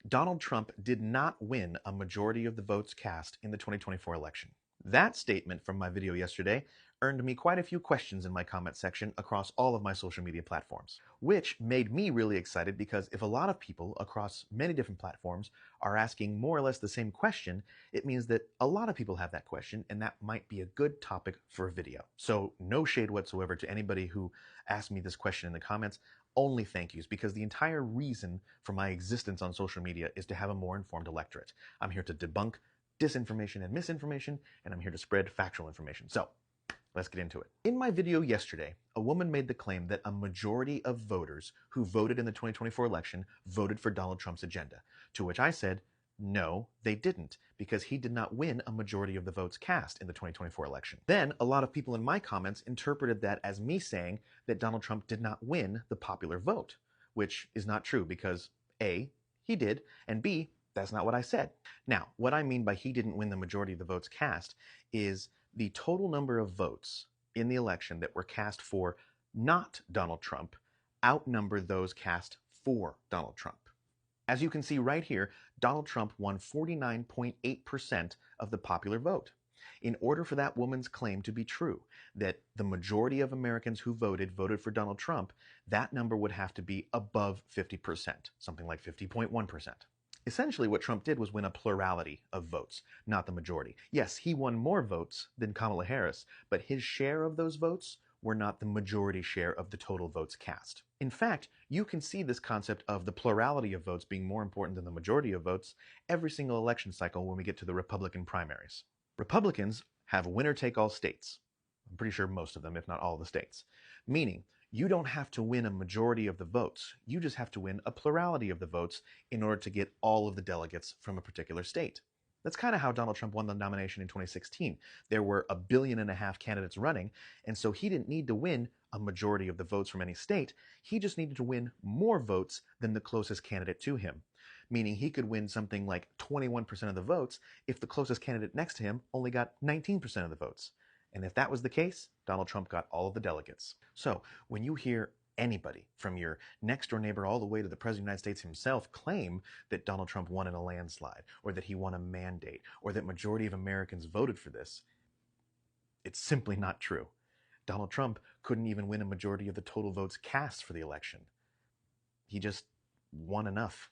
Donald Trump did not win a majority of the votes cast in the 2024 election. That statement from my video yesterday earned me quite a few questions in my comment section across all of my social media platforms, which made me really excited because if a lot of people across many different platforms are asking more or less the same question, it means that a lot of people have that question and that might be a good topic for a video. So no shade whatsoever to anybody who asked me this question in the comments, only thank yous, because the entire reason for my existence on social media is to have a more informed electorate. I'm here to debunk disinformation and misinformation, and I'm here to spread factual information. So let's get into it. In my video yesterday, a woman made the claim that a majority of voters who voted in the 2024 election voted for Donald Trump's agenda, to which I said, no, they didn't, because he did not win a majority of the votes cast in the 2024 election. Then, a lot of people in my comments interpreted that as me saying that Donald Trump did not win the popular vote, which is not true because A, he did, and B, that's not what I said. Now, what I mean by he didn't win the majority of the votes cast is the total number of votes in the election that were cast for not Donald Trump outnumber those cast for Donald Trump. As you can see right here, Donald Trump won 49.8% of the popular vote. In order for that woman's claim to be true, that the majority of Americans who voted for Donald Trump, that number would have to be above 50%, something like 50.1%. Essentially, what Trump did was win a plurality of votes, not the majority. Yes, he won more votes than Kamala Harris, but his share of those votes were not the majority share of the total votes cast. In fact, you can see this concept of the plurality of votes being more important than the majority of votes every single election cycle when we get to the Republican primaries. Republicans have winner-take-all states. I'm pretty sure most of them, if not all the states. Meaning, you don't have to win a majority of the votes. You just have to win a plurality of the votes in order to get all of the delegates from a particular state. That's kind of how Donald Trump won the nomination in 2016. There were 1.5 billion candidates running, and so he didn't need to win a majority of the votes from any state. He just needed to win more votes than the closest candidate to him, meaning he could win something like 21% of the votes if the closest candidate next to him only got 19% of the votes. And if that was the case, Donald Trump got all of the delegates. So when you hear anybody from your next door neighbor all the way to the President of the United States himself claim that Donald Trump won in a landslide, or that he won a mandate, or that majority of Americans voted for this, it's simply not true. Donald Trump couldn't even win a majority of the total votes cast for the election. He just won enough.